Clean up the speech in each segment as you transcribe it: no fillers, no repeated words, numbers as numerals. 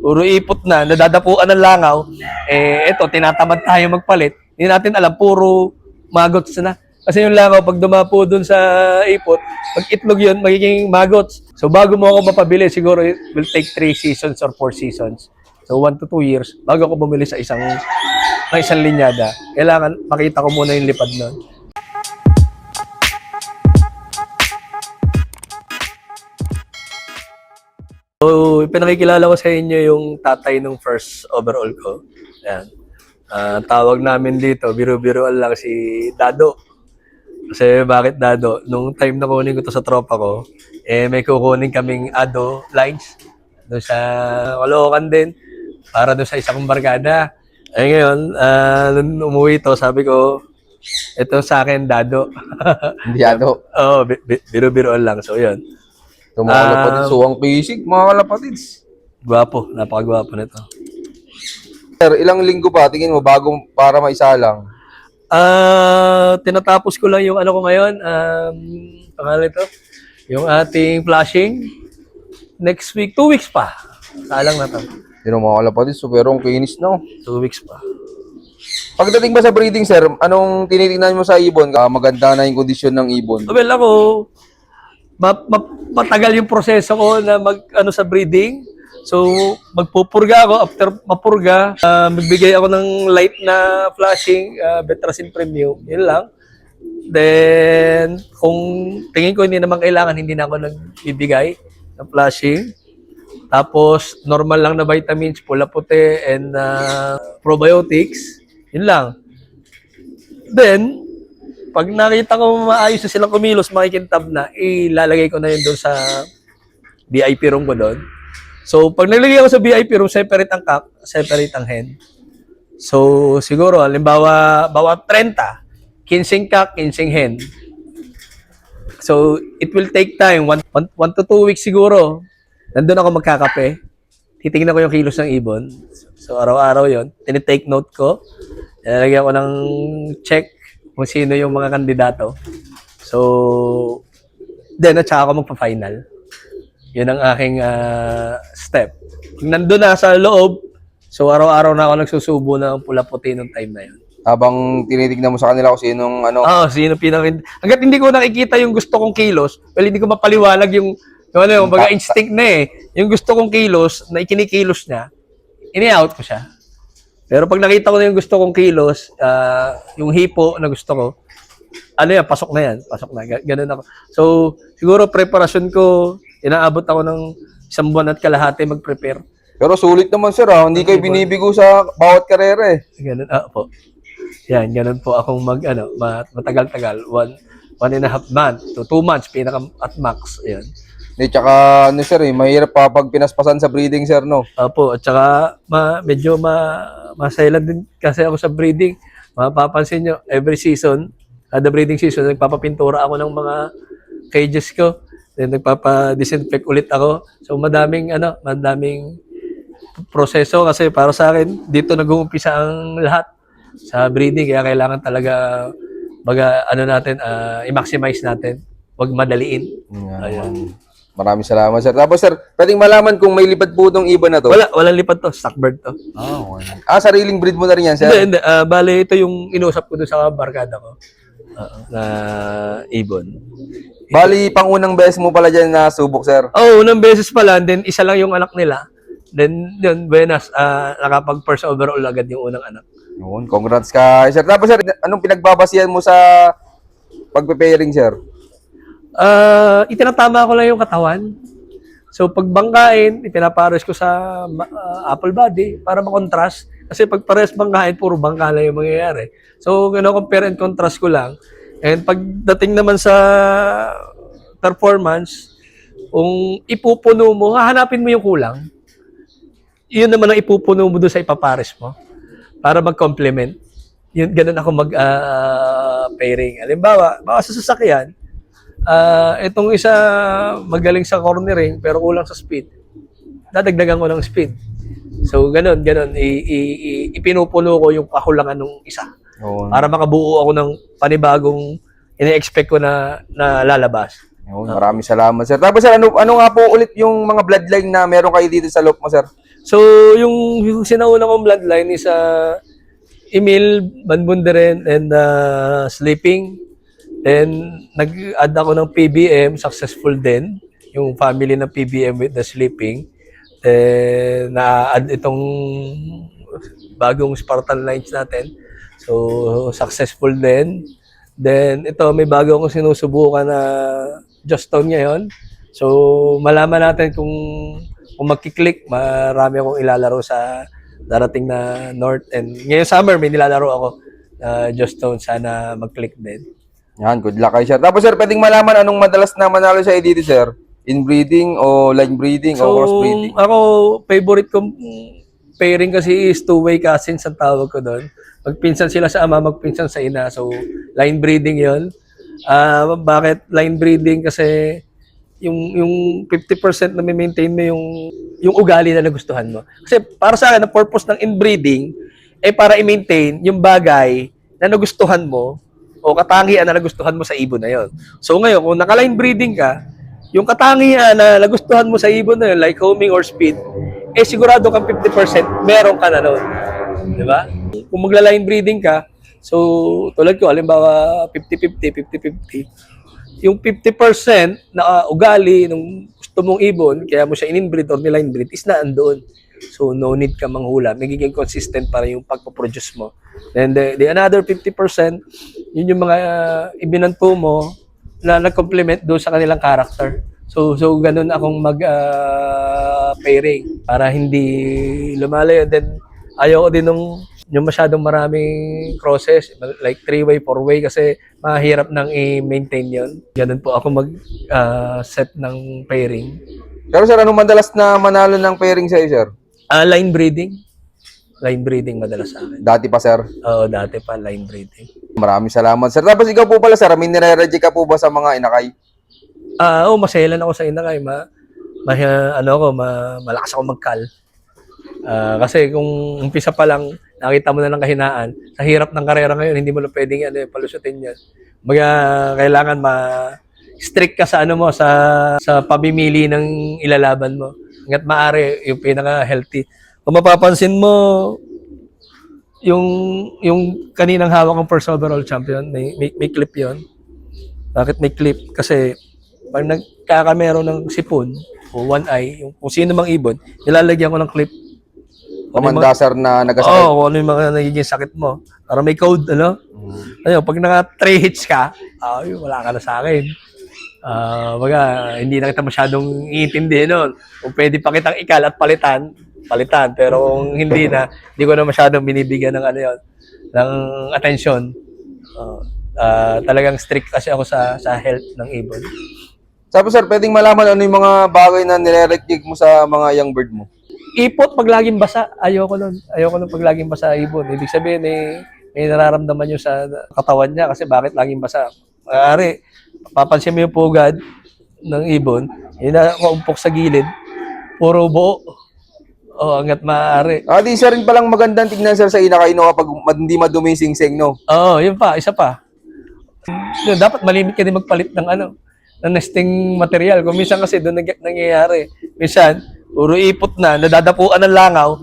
Puro ipot na, nadadapuan ng langaw. Eto, tinatamad tayo magpalit. Hindi natin alam, puro magots na. Kasi yung langaw, pag dumapo dun sa ipot, pag itlog yun, magiging magots. So bago mo ako mapabili, siguro it will take 3 seasons or 4 seasons. So 1 to 2 years, bago ako bumili sa isang linyada. Kailangan makita ko muna yung lipad nun. So, pinakikilala ko sa inyo yung tatay ng first overall ko. Ayan. Tawag namin dito, biro-biroan lang si Dado. Kasi bakit Dado? Nung time na kunin ko to sa tropa ko, may kukunin kaming Ado lines doon sa Caloocan din para doon sa isang barkada. Ngayon, nung umuwi to, sabi ko, ito sa akin, Dado. Hindi Ado. Oo, biro-biroan lang. So, yun. Ito mga kalapatids, suwang kisig, mga kalapatids. Gwapo, napakagwapo nito. Sir, ilang linggo pa, tingin mo, bagong para maisalang? Tinatapos ko lang yung ano ko ngayon, pangalan ito, yung ating flashing. Next week, 2 weeks pa. Salang na to. Yun ang mga kalapatids, pero ang kinis na. 2 weeks pa. Pagdating ba sa breeding, sir, anong tinitingnan mo sa ibon? Maganda na yung kondisyon ng ibon. Well, ako, matagal yung proseso ko na ano sa breeding. So, magpupurga ako. After mapurga, magbigay ako ng light na flashing, Betracin Premium. Yun lang. Then, kung tingin ko hindi naman kailangan, hindi na ako nagbibigay ng flashing. Tapos, normal lang na vitamins, pula puti, and probiotics. Yun lang. Then, pag nakita ko maayos na silang kumilos, makikintab na, ilalagay ko na yun doon sa VIP room ko doon. So, pag naglagay ako sa VIP room, separate ang cock, separate ang hen. So, siguro, halimbawa, bawat 30, 15 cock, 15 hen. So, it will take time, 1 to 2 weeks siguro. Nandun ako magkakape. Titignan ko yung kilos ng ibon. So, araw-araw yon, tinitake note ko. Nalagyan ko ng check kung sino yung mga kandidato. So, then, at saka ako magpa-final. Yun ang aking step. Pag nandun na sa loob, so araw-araw na ako nagsusubo ng pula-puti nung time na yun. Habang tinitignan mo sa kanila kung sinong Oo, sino hanggat hindi ko nakikita yung gusto kong kilos, well, hindi ko mapaliwanag yung baga instinct na eh. Yung gusto kong kilos, na ikinikilos niya, ini-out ko siya. Pero pag nakita ko na yung gusto kong kilos, yung hipo na gusto ko, ano yan, pasok na yan. Pasok na. Ganun ako. So, siguro preparasyon ko, inaabot ako ng 1 buwan at kalahati mag-prepare. Pero sulit naman, sir. Hindi kayo binibigo sa bawat karera eh. Ganun, po. Yan, ganun po akong matagal-tagal. 1.5 months to 2 months, pinaka at max. Yan. Tsaka, sir, mahirap pa pag pinaspasan sa breeding, sir, no? Opo, at saka medyo masailan din kasi ako sa breeding. Mapapansin nyo, every season, the breeding season, nagpapapintura ako ng mga cages ko. Then nagpapa-disinfect ulit ako. So madaming proseso kasi para sa akin, dito nag-uumpisa ang lahat sa breeding. Kaya kailangan talaga i-maximize natin. Huwag madaliin. Ayun. Maraming salamat, sir. Tapos, sir, pwedeng malaman kung may lipad po itong ibon na to? Walang lipad to. Stockbird to. Sariling breed mo na rin yan, sir? Hindi. Bale, ito yung inusap ko doon sa barkada ko. Na ibon. Bali, pangunang beses mo pala dyan na subok, sir? Unang beses pala. Then, isa lang yung anak nila. Then, yun, buenas. Nakapag first overall agad yung unang anak. Yun, congrats ka, sir. Tapos, sir, anong pinagbabasihan mo sa pagpe-pairing, sir? Itinatama ko lang yung katawan. So, pag bangkain, ipinapares ko sa apple body para makontrast. Kasi pag pares bangkain, puro bangka lang yung mangyayari. So, compare and contrast ko lang. And pagdating naman sa performance, kung ipupuno mo, hahanapin mo yung kulang. Yun naman ang ipupuno mo doon sa ipapares mo para mag-complement. Yun, ganun ako mag-pairing. Halimbawa, sa sasakyan, itong isa magaling sa cornering pero kulang sa speed. Dadagdagan ko ng speed. So, ganun. Ipinupuno ko yung kakulangan ng isa. Para makabuo ako ng panibagong ine-expect ko na lalabas. Yun, maraming salamat, sir. Tapos, sir, ano nga po ulit yung mga bloodline na meron kayo dito sa loop mo, sir? So, yung sinauna kong bloodline is Emil Banbunderen and Sleeping. Then, nag-add ako ng PBM, successful din. Yung family ng PBM with the Sleeping. Then, na-add itong bagong Spartan Lines natin. So, successful din. Then, ito, may bago akong sinusubukan na Justone ngayon. So, malaman natin kung magkiklik, marami akong ilalaro sa darating na North. And ngayong summer, may nilalaro ako na Justone. Sana mag-click din. Yan, good luck kayo, sir. Tapos, sir, pwedeng malaman anong madalas na manalo siya dito, sir? Inbreeding o line breeding o cross breeding? Ako, favorite kong pairing kasi is two-way cousins ang tawag ko doon. Magpinsan sila sa ama, magpinsan sa ina. So, line breeding yon. Bakit line breeding? Kasi yung 50% na maintain mo yung ugali na nagustuhan mo. Kasi para sa akin, ang purpose ng inbreeding ay para i-maintain yung bagay na nagustuhan mo o katangian na nagustuhan mo sa ibon na yon. So ngayon, kung naka-line breeding ka, yung katangian na nagustuhan mo sa ibon na yun, like homing or speed, eh sigurado kang 50% meron ka na nun. Di ba? Kung magla-line breeding ka, so tulad ko, halimbawa 50-50, 50-50, yung 50% na ugali nung gusto mong ibon, kaya mo siya in-inbreed or niline breed, is na andoon. So no need ka manghula. Magiging consistent para yung pagpo-produce mo. Then the another 50%, yun yung mga ibinanto mo na nag-complement doon sa kanilang character. So ganun akong mag-pairing para hindi lumalayo. Then ayaw ko din yung masyadong maraming crosses, like 3-way, 4-way, kasi mahirap nang i-maintain yon. Ganun po ako mag-set ng pairing. Pero, sir, anong madalas na manalo ng pairing sa'yo, sir? Line breeding. Line breeding madalas sa akin. Dati pa, sir? Oo, dati pa line breeding. Maraming salamat, sir. Tapos ikaw po pala, sir, may nire-reject ka po ba sa mga inakay? Maselan ako sa inakay. Malakas ako magkal. Kasi kung umpisa pa lang, nakita mo na ng kahinaan, sa hirap ng karera ngayon, hindi mo na pwedeng palusutin yan. Kailangan strict ka sa sa pamimili ng ilalaban mo. Hanggat maaari, yung pinaka-healthy. Kung mapapansin mo, yung kaninang hawak ng first overall champion, may clip yon. Bakit may clip? Kasi pag nagkakamero ng sipon o one eye, kung sino mang ibon, nilalagyan ko ng clip. Pamandasar na nagasakit. Oo, kung ano yung mga nagiging sakit mo. Para may code, Ayun, pag naka 3 hits ka, wala ka na sa akin. Hindi na kita masyadong iintindi nun. Kung pwede pa kitang ikalat palitan. Pero kung hindi na, hindi ko na masyadong binibigyan ng ng atensyon. Talagang strict kasi ako sa health ng ibon. Sabi, sir, pwedeng malaman ano yung mga bagay na nire-reject mo sa mga young bird mo? Ipot pag laging basa, ayoko nun pag laging basa ibon. Ibig sabihin may nararamdaman yun sa katawan niya kasi bakit laging basa. Maaari, papansin mo yung pugad ng ibon, yun na kaumpok sa gilid, puro buo. Hanggat maaari. Di isa rin palang magandang tignan, sir, sa inakay, no, kapag hindi madumi sing-sing, no? Yun pa, isa pa. Yun, dapat malimit ka din magpalit ng ng nesting material. Kung minsan kasi doon nangyayari. Minsan, puro ipot na, nadadapuan ng langaw,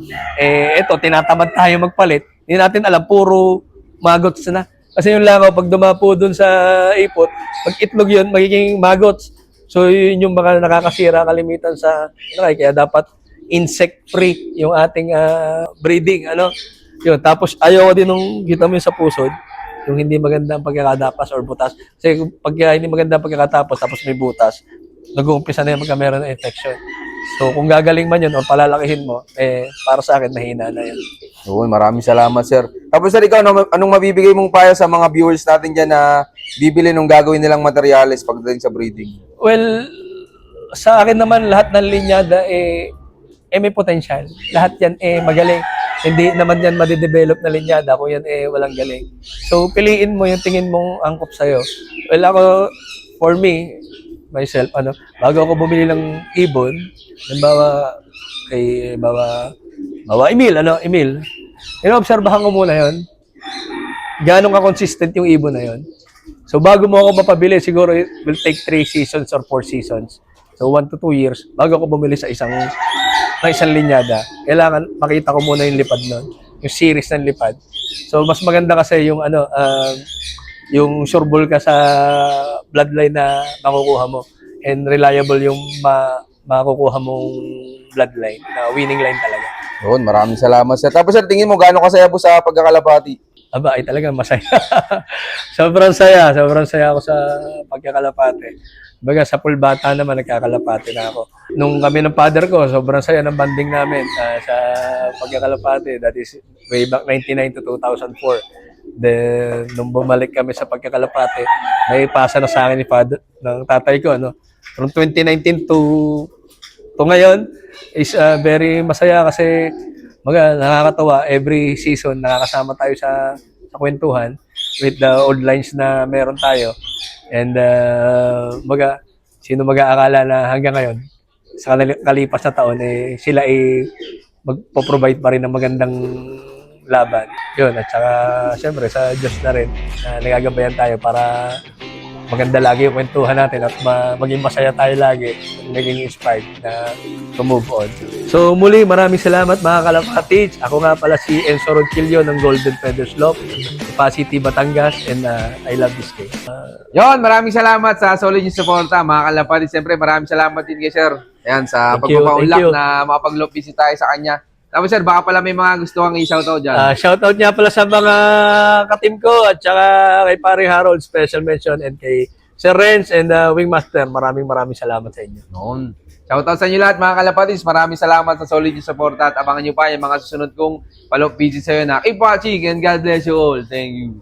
eto, tinatamad tayo magpalit. Hindi natin alam, puro magots na. Kasi yung langaw, pag dumapo doon sa ipot, pag itlog yun, magiging magots. So, yun yung mga nakakasira kalimitan sa kaya dapat insect-free yung ating breeding. Yun. Tapos, ayaw din nung kita mo yung sa pusod, yung hindi magandang pagkakadapas or butas. Kasi pag hindi magandang pagkakatapos, tapos may butas, nag-uumpisa na yung magkameron ng infection. So, kung gagaling man yun o palalakihin mo, para sa akin, mahina na yun. Yun, maraming salamat, sir. Tapos, sir, ikaw, anong mabibigay mong payo sa mga viewers natin dyan na bibili nung gagawin nilang materials pagdating sa breeding? Well, sa akin naman, lahat ng linyada, may potential. Lahat yan, magaling. Hindi naman yan madidevelop na linyada kung yan, walang galing. So, piliin mo yung tingin mong angkop sa'yo. Well, ako, for me, myself, bago ako bumili ng ibon, halimbawa kay Emil, Emil, inoobserbahan ko muna yon. Gaano ka consistent yung ibon na yon. So bago mo ako mapabili, siguro it will take 3 seasons or 4 seasons. So 1 to 2 years bago ako bumili sa isang linyada. Kailangan makita ko muna yung lipad nun, yung series ng lipad. So mas maganda kasi yung yung sureball ka sa bloodline na makukuha mo and reliable yung makukuha mong bloodline na winning line talaga. Yun, maraming salamat sir. Tapos sir, tingin mo gaano kasaya po sa pagkakalapati? Aba, ay talaga masaya. Sobrang saya ako sa pagkakalapate. Baga sa full bata naman, nagkakalapate na ako. Nung kami ng father ko, sobrang saya ng banding namin sa pagkakalapate. That is way back 99 to 2004. Then, nung bumalik kami sa pagkakalapate, may pasa na sa akin ni father, ng tatay ko. From 2019 to ngayon, is very masaya kasi nakakatawa. Every season, nakakasama tayo sa kwentuhan with the old lines na meron tayo. And sino mag-aakala na hanggang ngayon, sa kalipas na taon, sila magpo-provide pa rin ng magandang laban. Yun, at saka syempre sa Diyos na rin, nagagabayan tayo para maganda lagi yung kwentuhan natin at maging masaya tayo lagi, naging inspired na to move on. So muli, maraming salamat mga kalapatids. Ako nga pala si Enzo Rodquillo ng Golden Feathers Loft, Pasig, Batangas, and I love this game. Yon, maraming salamat sa solid yung suporta, mga kalapatids. Siyempre, maraming salamat din kay sir. Ayan, sa Thank you, pagpapaulak thank you. na makapag-loop visit tayo sa kanya. Tapos sir, baka pala may mga gusto kang i-shoutout dyan. Shoutout niya pala sa mga katim ko at saka kay Paring Harold, special mention, and kay Sir Renz and Wingmaster. Maraming salamat sa inyo. Noon. Shoutout sa inyo lahat mga kalapatids. Maraming salamat sa solid yung support at abangan nyo pa yung mga susunod kong follow-up visit sa'yo na keep watching and God bless you all. Thank you.